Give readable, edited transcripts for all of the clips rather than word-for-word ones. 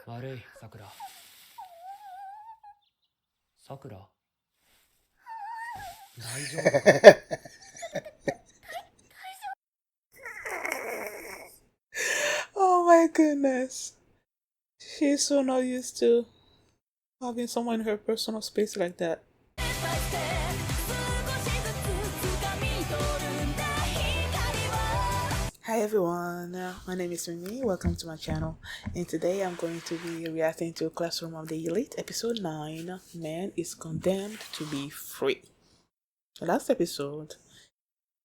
悪い、さくら。さくら、大丈夫か？ Oh my goodness. She's so not used to having someone in her personal space like that. Hi everyone, my name is Mimi. Welcome to my channel, and today I'm going to be reacting to Classroom of the Elite episode 9. Man is condemned to be free. The last episode,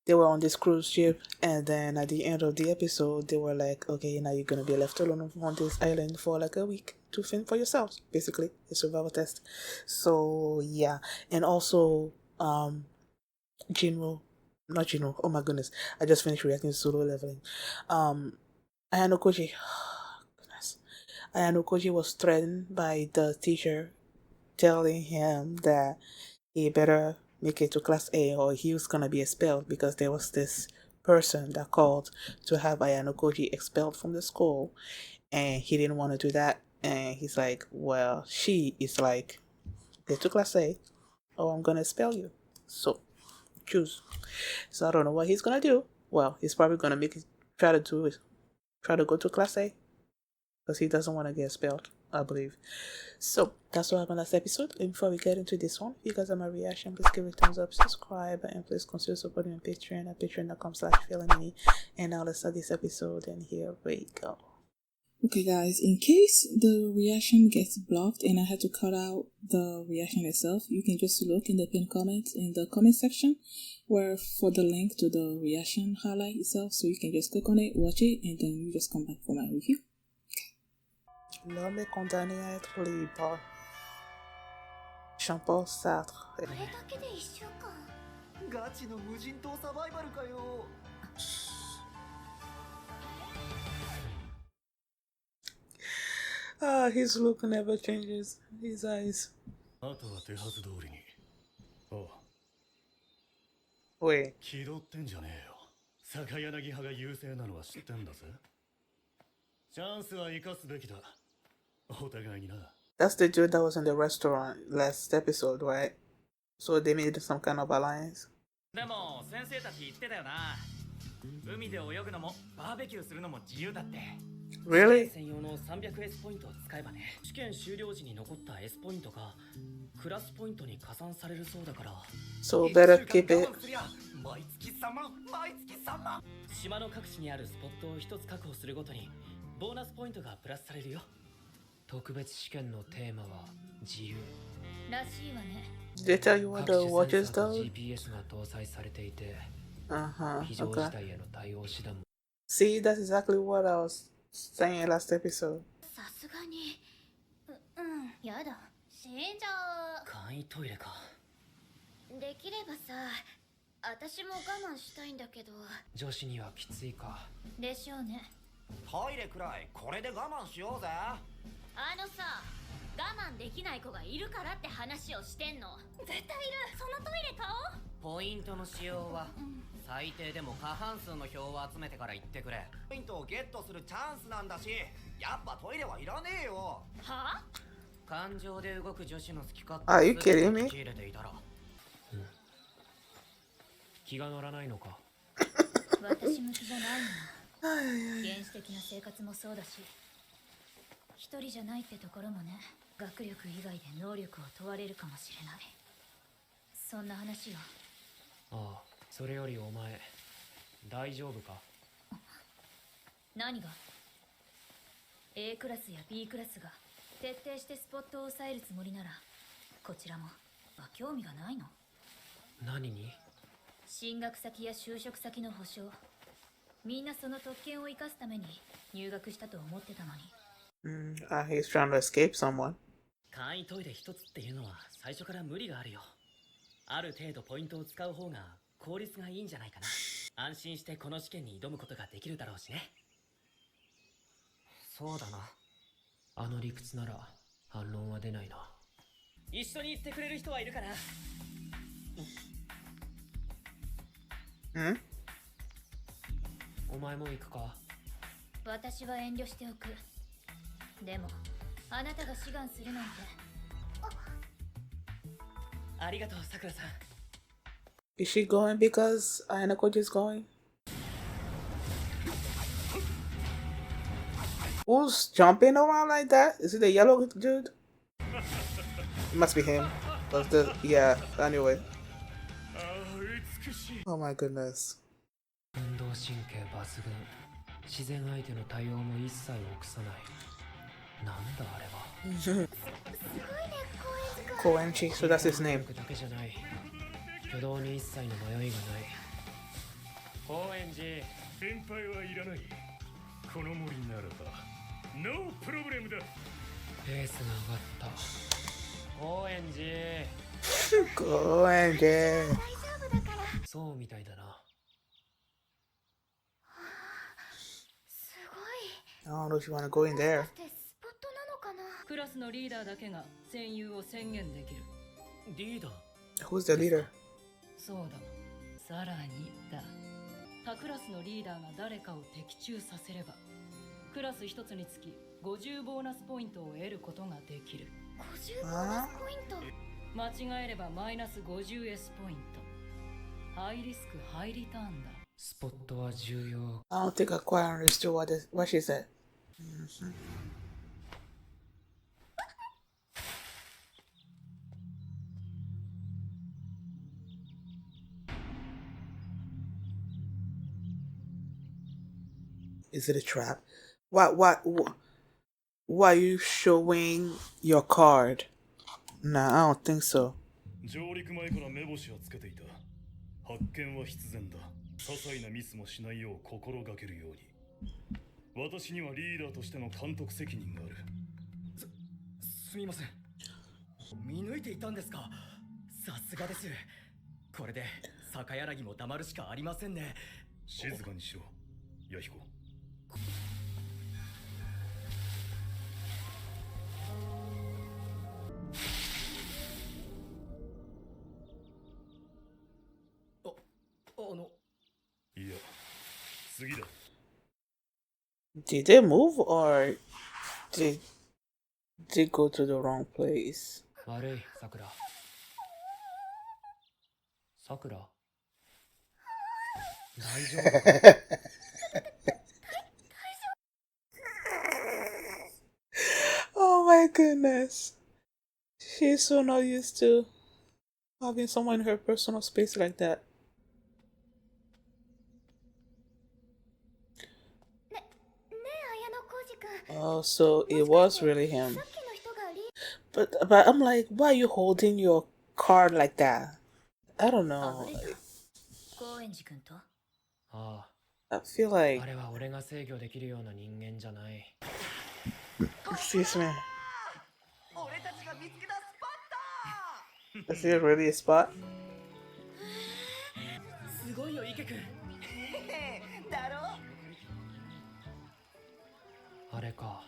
they were on this cruise ship, and then at the end of the episode they were like, okay, now you're gonna be left alone on this island for like a week to fend for yourselves, basically a survival test. So yeah, and also not Jinro. Oh my goodness, I just finished reacting to Solo Leveling. Ayano Koji, goodness, Ayano Koji was threatened by the teacher, telling him that he better make it to class A or he was gonna be expelled, because there was this person that called to have Ayano Koji expelled from the school, and he didn't want to do that. And he's like, well, she is like, get to class A or I'm gonna expel you. So choose. So I don't know what he's gonna do. Well, he's probably gonna try to go to class A, because he doesn't want to get expelled, I believe. So that's what happened last episode. And before we get into this one, if you guys have my reaction, please give it a thumbs up, subscribe, and please consider supporting me on Patreon at patreon.com/feelingme. And now let's start this episode, and here we go. Okay guys, in case the reaction gets blocked and I had to cut out the reaction itself, you can just look in the pinned comments in the comment section where for the link to the reaction highlight itself, so you can just click on it, watch it, and then you just come back for my review. L'homme est condamné à être libre. Jean-Paul Sartre. His look never changes. His eyes. Wait. That's the dude that was in the restaurant last episode, right? So they made some kind of alliance. Really? So better keep it. Did they tell you what the watches though? Okay. See, that's exactly what I was saying last episode. Are you kidding me? 気が乗らないのか。私向きじゃないな。原始的な生活もそうだし、一人じゃないってところもね。学力以外で能力を問われるかもしれない。そんな話よ。ああ、それよりお前、大丈夫か？何が？ A クラスや B クラスが徹底してスポットを抑えるつもりなら、こちらも興味がないの？何に？進学先や就職先の保証、みんなその特権を生かすために入学したと思ってたのに。He's trying to escape someone. 簡易トイレ一つっていうのは最初から無理があるよ。ある程度ポイントを使う方が効率がいいんじゃないかな。安心してこの試験に挑むことができるだろうしね。そうだな。あの理屈なら反論は出ないな。一緒に行ってくれる人はいるかな？お前も行くか？私は遠慮しておく。でもあなたが志願するなんて。ありがとうさくらさん。 Is she going because Ayanokoji is going? Who's jumping around like that? Is it the yellow dude? It must be him. Yeah, anyway. Oh my goodness. 運動神経抜群。自然相手の対応も一切臆さない。なんだあれは。Koenchi, so that's his name. だけじゃない。挙動に一切の迷いがない。高円寺。心配はいらない。この森ならばノープロブレムだ。ペースが上がった。高円寺。Koenchi. そうみたいだな。I don't know if you want to go in there. スポットなのかな。クラスのリーダーだけが占有を宣言できる。リーダー。 Who's the leader? そうだ。さらにだ。他クラスのリーダーが誰かを的中させれば、クラス一つにつき50ボーナスポイントを得ることができる。50ボーナスポイント。間違えればマイナス 50S ポイント。ハイリスクハイリターンだ。スポットは重要。 I don't think I quite understood what she said. Is it a trap? Why are you showing your card? Nah, I don't think so. 上陸前から目星はつけていた。発見は必然だ。些細なミスもしないよう心がけるように。私にはリーダーとしての監督責任がある。すみません。見抜いていたんですか。さすがです。これで逆柳も黙るしかありませんね。静かにしろ、弥彦。いや、次だ。Did they move or did they go to the wrong place? 悪い、さくら。さくら。大丈夫か。Oh my goodness. She's so not used to having someone in her personal space like that. Oh, so it was really him. But I'm like, why are you holding your card like that? I don't know. 高円寺君と。あ I feel あ、 like あれは俺が制御できるような人間じゃない。 excuse me. 俺たちが見つけたスポット。 Is it really a spot? すごいよ、池くん。だろ。あれか。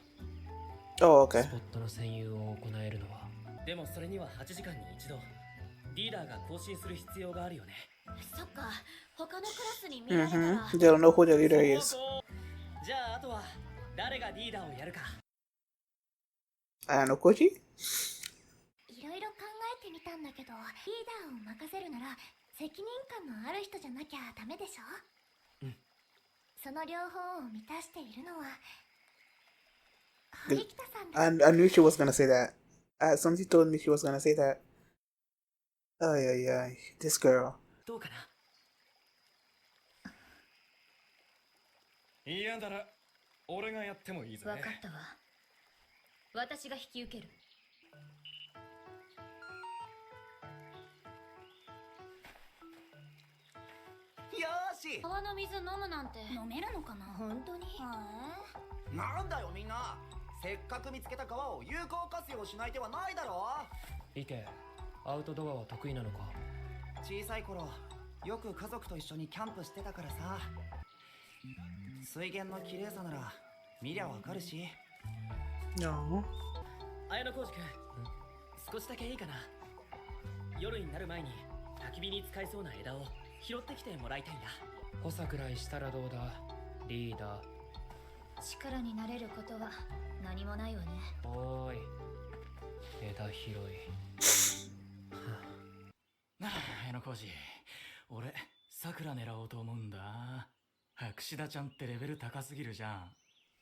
Oh, okay. スポットの占有を行えるのは。でもそれには8時間に一度リーダーが更新する必要があるよね。そっか。他のクラスに見られたら。 They don't know who the leader is. じゃああとは誰がリーダーをやるか。I don't know, Koji? いろいろ考えてみたんだけど、リーダーを任せるなら責任感のある人じゃなきゃダメでしょ。その両方を満たしているのは堀北さんだ。 I knew she was gonna say that. Somebody told me she was gonna say that. Oh yeah, this girl. どうかな。嫌なら俺がやってもいいぜ。分かったわ。私が引き受ける。よーし。川の水飲むなんて飲めるのかな。本当に。なんだよみんな。せっかく見つけた川を有効活用しない手はないだろ。池、アウトドアは得意なのか。小さい頃よく家族と一緒にキャンプしてたからさ。水源の綺麗さなら見りゃわかるし。 No. 綾野浩二君、少しだけいいかな。夜になる前に焚き火に使えそうな枝を拾ってきてもらいたいんだ。補佐くらいしたらどうだ、リーダー。力になれることは何もないわね。おーい、広い。なあ、江野浩二。俺、桜狙おうと思うんだ。櫛田ちゃんってレベル高すぎるじゃん。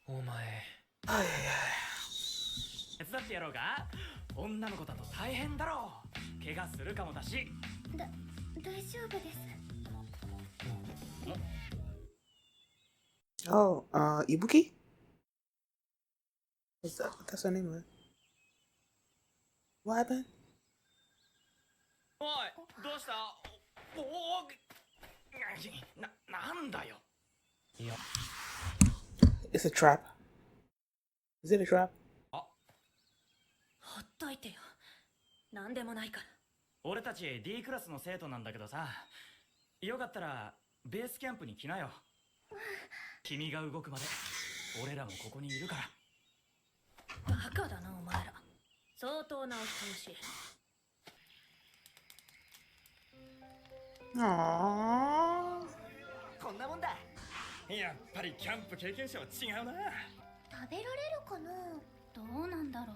お前、手伝ってやろうか？女の子だと大変だろう。怪我するかもだし。大丈夫です。 Oh, Ibuki? That's her name, right? What happened? おい、どうした？おなんだよ。いや、 It's a trap. Is it a trap? ほっといてよ。なんでもないから。俺たち D クラスの生徒なんだけどさ、よかったらベースキャンプに来なよ。君が動くまで俺らもここにいるから。バカだなお前ら。相当なお人よし。 Aww. こんなもんだ。やっぱりキャンプ経験者は違うな。食べられるかな。どうなんだろ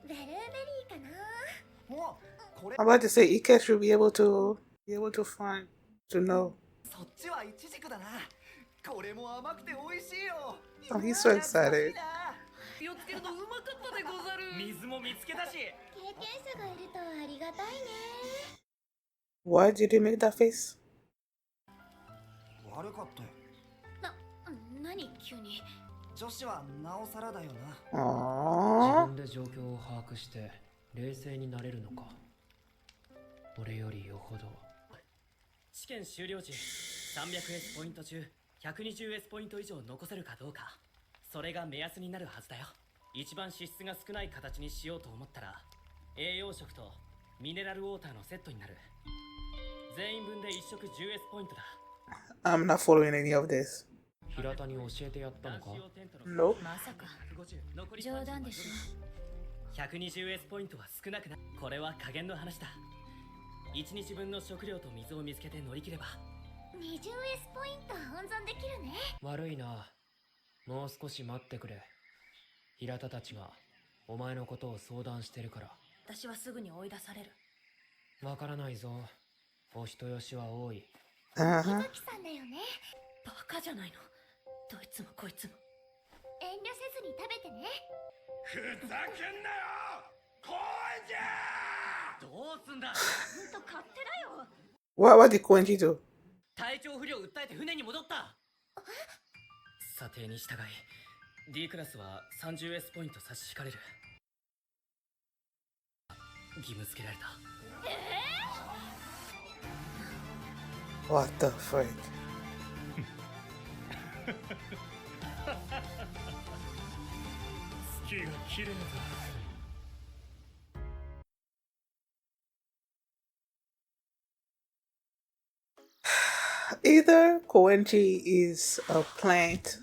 う。ベルーベリーかな。お、これ I'm about to say Ike should be able to find to know. そっちはイチジクだな。これも甘くて美味しいよ。 Oh, he's so excited. 気をつけるとうまかったでござる。水も見つけたし。経験者がいるとありがたいね。 Why did he make that face? 悪かったよ。何急に。女子はなおさらだよな。Aww. 自分で状況を把握して冷静になれるのか。俺よりよほど。試験終了時 300S ポイント中 120S ポイント以上残せるかどうか、それが目安になるはずだよ。一番脂質が少ない形にしようと思ったら栄養食とミネラルウォーターのセットになる。全員分で1食 10S ポイントだ。 I'm not following any of this. 平田に教えてやったのか。 Nope. まさか冗談でしょ。 120S ポイントは少なくない。これは加減の話だ。1日分の食料と水を見つけて乗り切れば。 20S ポイント温存できるね。悪いな、もう少し待ってくれ。平田たちがお前のことを相談してるから。私はすぐに追い出される。わからないぞ、お人よしは多い。 Uh-huh. 木さんだよね。バカじゃないの、どいつもこいつも。遠慮せずに食べてね。ふざけんなよ高円寺。どうすんだ。ほんと勝手だよ。 What did Koenji do? 体調不良を訴えて船に戻った。査定に従い D クラスは 30S ポイント差し引かれる。義務付けられた。 What the frick? 月が綺麗だ。 Either Koenji is a plant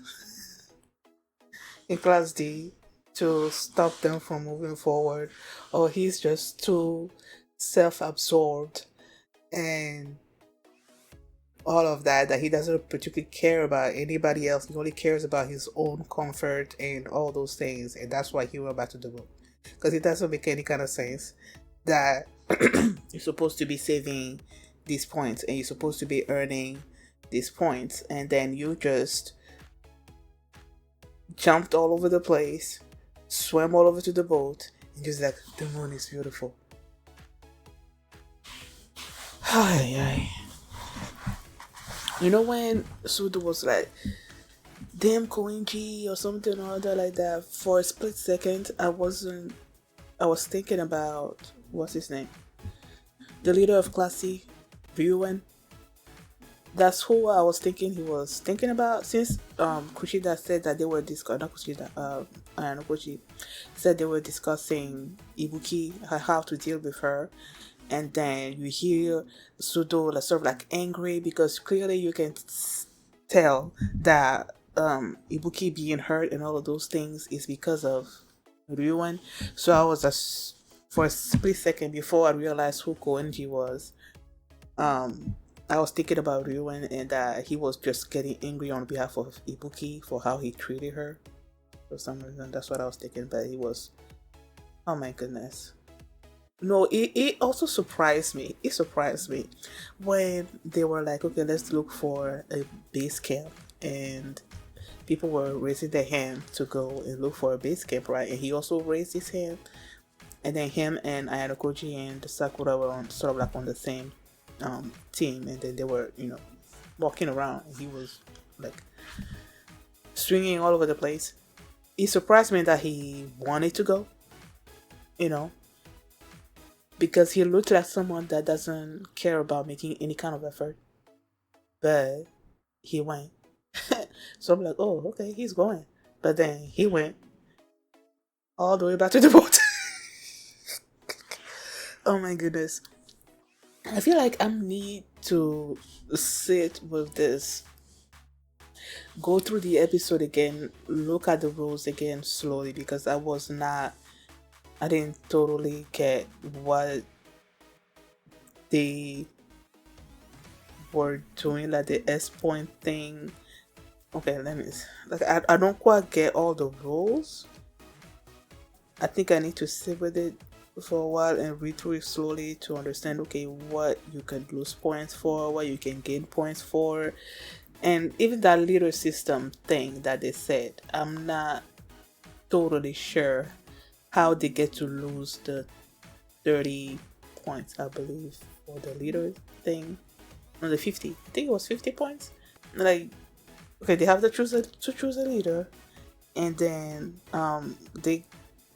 in Class D to stop them from moving forward, or he's just too self-absorbed and all of that he doesn't particularly care about anybody else. He only cares about his own comfort and all those things, and that's why he went back to the book, because it doesn't make any kind of sense that you're supposed to be saving these points and you're supposed to be earning these points, and then you just jumped all over the place, swam all over to the boat, and just like, the moon is beautiful. Ay, ay. You know when Sudo was like, damn Koenji or something or other like that, for a split second I was thinking about, what's his name, the leader of Class C, Ryuen. That's who I was thinking he was thinking about, since Kushida said that they were Kushi said they were discussing Ibuki, how to deal with her, and then you hear Sudo sort of like angry, because clearly you can tell that Ibuki being hurt and all of those things is because of Ryuen. So I was just, for a split second before I realized who Koenji was, I was thinking about Ryuen, and that he was just getting angry on behalf of Ibuki for how he treated her for some reason. That's what I was thinking, but he was, oh my goodness. No, it also surprised me. It surprised me when they were like, okay, let's look for a base camp, and people were raising their hand to go and look for a base camp, right? And he also raised his hand, and then him and Ayano Koji and Sakura were on sort of like on the same team, and then they were, you know, walking around, and he was like swinging all over the place. It surprised me that he wanted to go, you know, because he looked like someone that doesn't care about making any kind of effort. But he went. So I'm like, oh, okay, he's going. But then he went all the way back to the boat. Oh my goodness. I feel like I need to sit with this, go through the episode again, look at the rules again slowly, because I didn't totally get what they were doing, like the S point thing. Okay, I don't quite get all the rules. I think I need to sit with it for a while and read through it slowly to understand, okay, what you can lose points for, what you can gain points for, and even that leader system thing that they said, I'm not totally sure how they get to lose the 30 points, I believe, for the leader thing. No, the 50. I think it was 50 points. Like, okay, they have to choose a leader, and then they,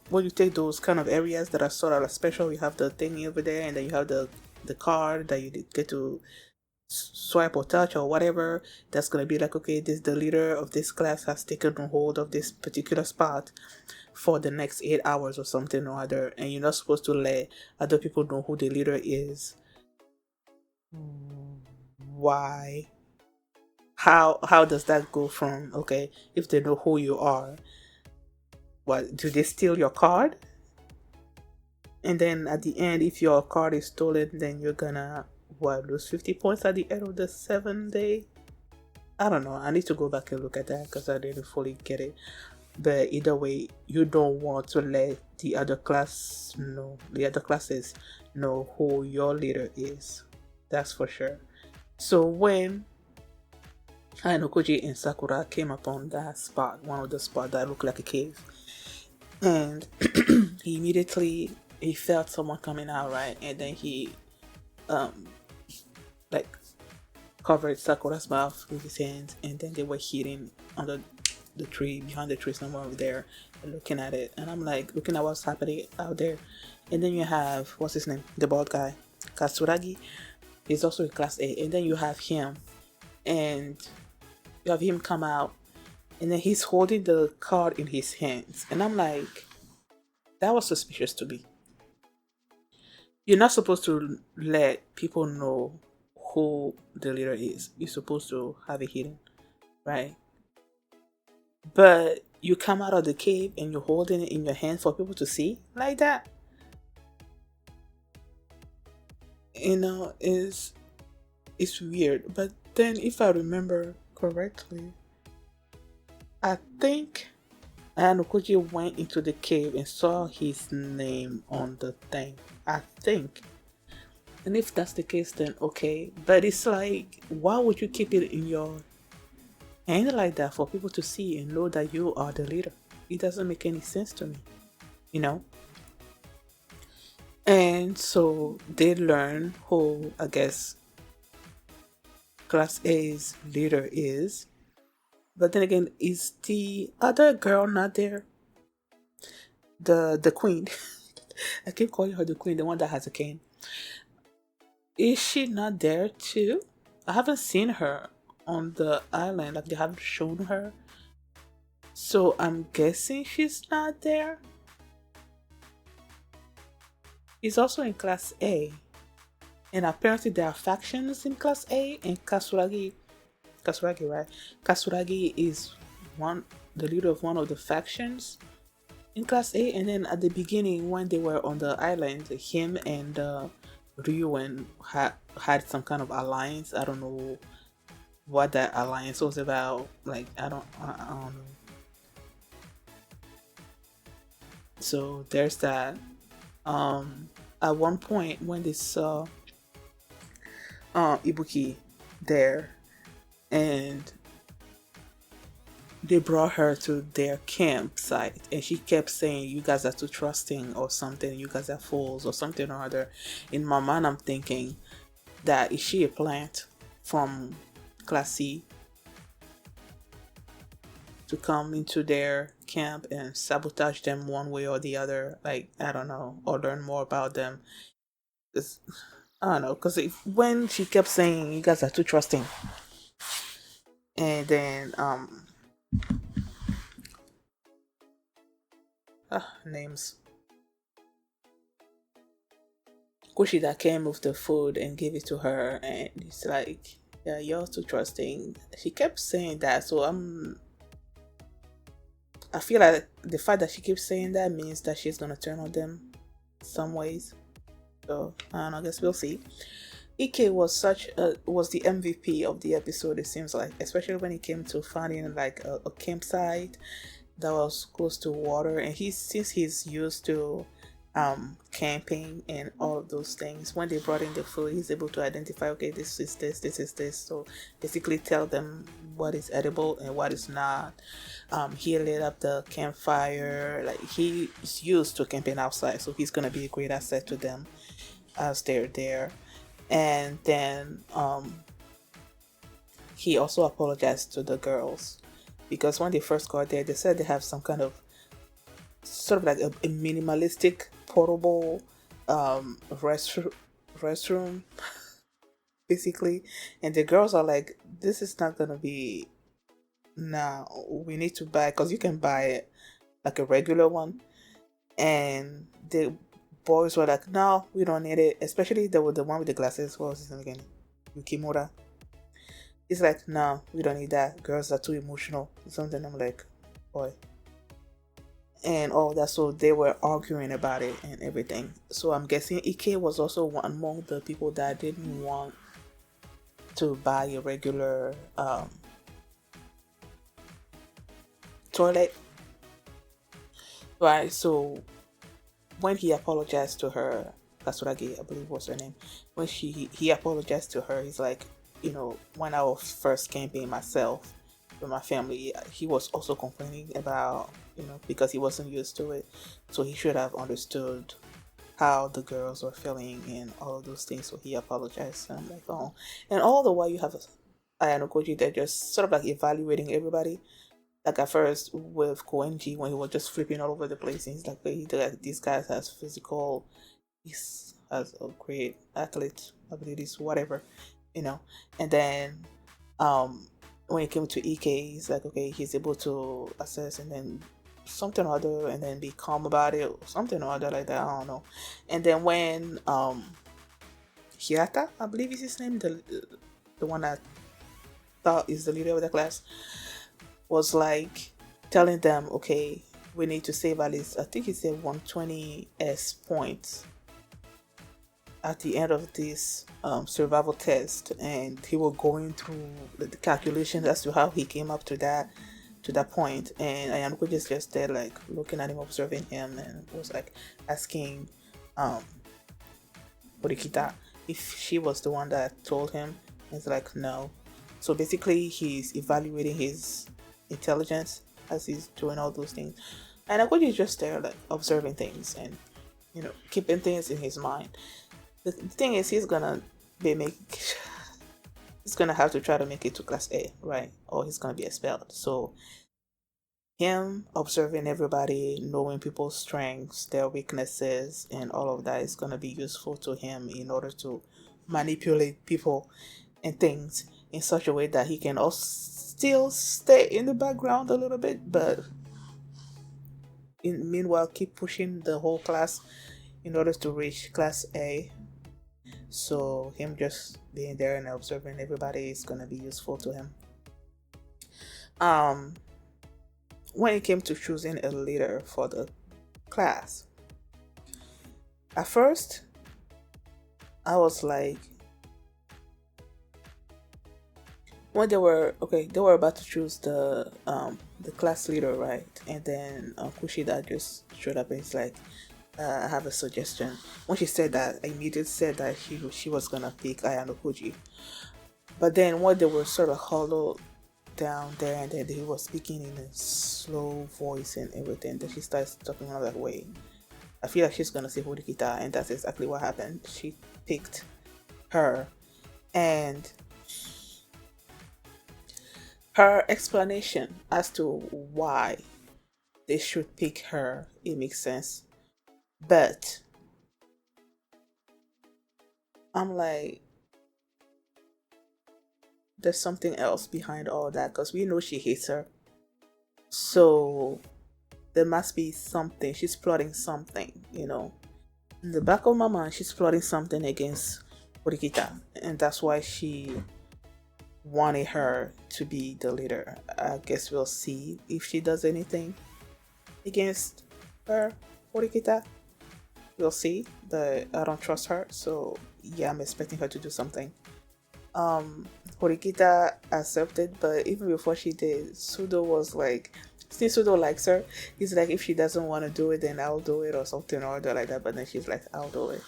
when you take those kind of areas that are sort of special, you have the thing over there, and then you have the card that you get to swipe or touch or whatever. That's gonna be like, okay, this the leader of this class has taken a hold of this particular spot for the next 8 hours or something or other, and you're not supposed to let other people know who the leader is. Why? How does that go from, okay, if they know who you are, what, do they steal your card? And then at the end, if your card is stolen, then you're gonna lose 50 points at the end of the 7 day? I don't know. I need to go back and look at that because I didn't fully get it. But either way, you don't want to let the other classes know who your leader is. That's for sure. So when Ainokoji and Sakura came upon that spot, one of the spots that looked like a cave, and he felt someone coming out, right? And then he like covered Sakura's mouth with his hands, and then they were hidden under the tree, behind the tree somewhere over there, and looking at it. And I'm like looking at what's happening out there. And then you have, what's his name, the bald guy, Katsuragi. He's also in class A. And then you have him, and you have him come out, and then he's holding the card in his hands. And I'm like, that was suspicious to me. You're not supposed to let people know who the leader is. You're supposed to have it hidden, right? But you come out of the cave and you're holding it in your hand for people to see like that. You know, it's weird. But then if I remember correctly, I think Anukoji went into the cave and saw his name on the thing. I think. And if that's the case, then okay. But it's like, why would you keep it in your hand like that for people to see and know that you are the leader? It doesn't make any sense to me, you know? And so they learn who, I guess, Class A's leader is. But then again, is the other girl not there? The queen. I keep calling her the queen, the one that has a cane. Is she not there too? I haven't seen her on the island, like they haven't shown her. So I'm guessing she's not there. He's also in Class A. And apparently there are factions in Class A, and Katsuragi, right? Katsuragi is the leader of one of the factions in Class A. And then at the beginning, when they were on the island, him and Ryuen had some kind of alliance. I don't know what that alliance was about. Like, I don't know. So there's that. at one point when they saw Ibuki there, and they brought her to their campsite, and she kept saying, "You guys are too trusting," or something. "You guys are fools," or something or other. In my mind, I'm thinking that is she a plant from Class C to come into their camp and sabotage them one way or the other? Like, I don't know, or learn more about them. It's, I don't know, because when she kept saying, "You guys are too trusting," and then names. Kushida came with the food and gave it to her, and it's like, "Yeah, you're too trusting." She kept saying that, so I feel like the fact that she keeps saying that means that she's gonna turn on them some ways. So I don't know, I guess we'll see. Ike was was the MVP of the episode, it seems like, especially when it came to finding like a campsite that was close to water, and since he's used to camping and all of those things, when they brought in the food, he's able to identify, okay, this is this, so basically tell them what is edible and what is not. He lit up the campfire, like he's used to camping outside, so he's gonna be a great asset to them as they're there. And then he also apologized to the girls, because when they first got there, they said they have some kind of sort of like a minimalistic portable restroom basically, and the girls are like, "This is not gonna be, now we need to buy, because you can buy it like a regular one." And the boys were like, "No, we don't need it," especially the one with the glasses. What was his name again? Yukimura. It's like, "No, we don't need that. Girls are too emotional," something. I'm like, boy. And all that, so they were arguing about it and everything. So I'm guessing Ike was also one among the people that didn't want to buy a regular toilet, right? So when he apologized to her, Kasuragi, I believe was her name, when he apologized to her, he's like, when I was first camping myself with my family, he was also complaining about, because he wasn't used to it, so he should have understood how the girls were feeling and all of those things, so he apologized. And I'm like, oh. And all the while you have Ayano Koji, they're just sort of like evaluating everybody. Like at first with Koenji, when he was just flipping all over the place, and he's like, "These guys has physical, he's has a great athlete abilities, whatever, And then when it came to Ike, he's like, okay, he's able to assess and then something or other, and then be calm about it, or something or other like that. I don't know. And then when Hirata, I believe is his name, the one that thought is the leader of the class, was like telling them, okay, we need to save at least, I think he said 120 S points at the end of this survival test, and he was going through the calculations as to how he came up to that point. And Ayanoko just there, like looking at him, observing him, and was like asking Morikita if she was the one that told him. He's like, no. So basically he's evaluating his intelligence as he's doing all those things, and Akoji is just there, like observing things and keeping things in his mind. The thing is, he's gonna have to try to make it to class A, right? Or he's gonna be expelled. So him observing everybody, knowing people's strengths, their weaknesses, and all of that is gonna be useful to him in order to manipulate people and things in such a way that he can also still stay in the background a little bit, but meanwhile keep pushing the whole class in order to reach class A. So him just being there and observing everybody is gonna be useful to him. When it came to choosing a leader for the class, at first I was like, when they were about to choose the class leader, right? And then Kushida just showed up and he's like, I have a suggestion. When she said that, I immediately said that she was gonna pick Ayano Koji. But then when they were sort of hollow down there, and then he was speaking in a slow voice and everything, then she starts talking another way. I feel like she's gonna say Horikita, and that's exactly what happened. She picked her, and her explanation as to why they should pick her, it makes sense. But I'm like, there's something else behind all that, because we know she hates her. So there must be something. She's plotting something, you know. In the back of my mind, she's plotting something against Horikita, and that's why she wanted her to be the leader. I guess we'll see if she does anything against her, Horikita. We'll see, but I don't trust her, so yeah, I'm expecting her to do something. Horikita accepted, but even before she did, Sudo was like, since Sudo likes her, he's like, if she doesn't want to do it, then I'll do it, or something or other like that. But then she's like, I'll do it.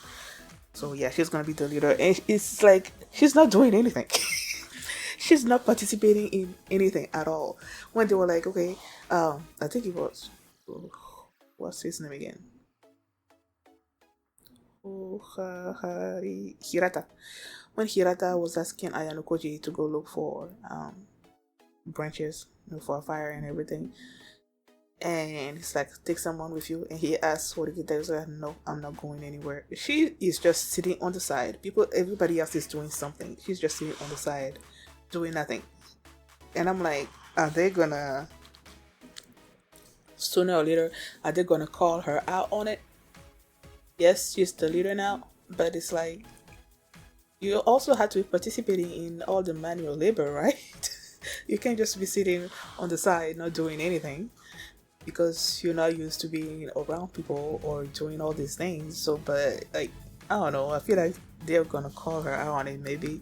So yeah, she's gonna be the leader, and it's like she's not doing anything. She's not participating in anything at all. When they were like, okay, I think it was, what's his name again? Hirata. When Hirata was asking Ayano Koji to go look for branches, you know, for a fire and everything, and he's like, take someone with you, and he asked Horikita, he's like, no, I'm not going anywhere. She is just sitting on the side. Everybody else is doing something. She's just sitting on the side, doing nothing. And I'm like, are they gonna, sooner or later, are they gonna call her out on it? Yes, she's the leader now, but it's like, you also have to be participating in all the manual labor, right? You can't just be sitting on the side not doing anything because you're not used to being around people or doing all these things. So, but like, I don't know, I feel like they're gonna call her out on it, maybe,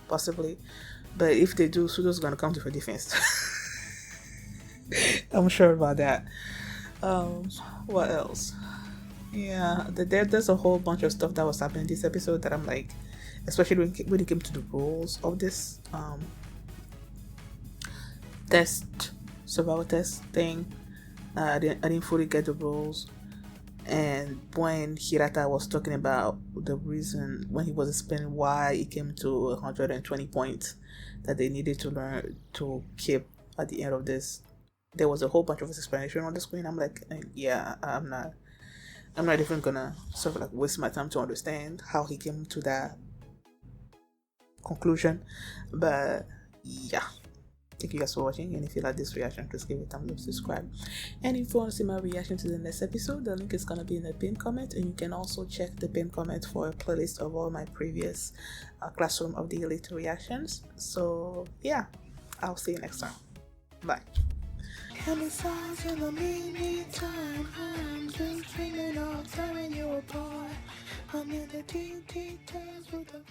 possibly. But if they do, Sudo's gonna come to her defense. I'm sure about that. What else? Yeah, there's a whole bunch of stuff that was happening this episode that I'm like, especially when it came to the rules of this survival test thing. I didn't fully get the rules, and when Hirata was talking about the reason, when he was explaining why it came to 120 points that they needed to learn to keep at the end of this, there was a whole bunch of explanation on the screen. I'm like, yeah, I'm not even gonna sort of like waste my time to understand how he came to that conclusion. But yeah, thank you guys for watching, and if you like this reaction, please give it a thumbs up, subscribe, and if you want to see my reaction to the next episode, the link is gonna be in the pinned comment, and you can also check the pinned comment for a playlist of all my previous Classroom of the Elite reactions. So yeah, I'll see you next time. Bye. And besides, in the meantime, I'm just dreaming of tearing you apart. I'm in the details with the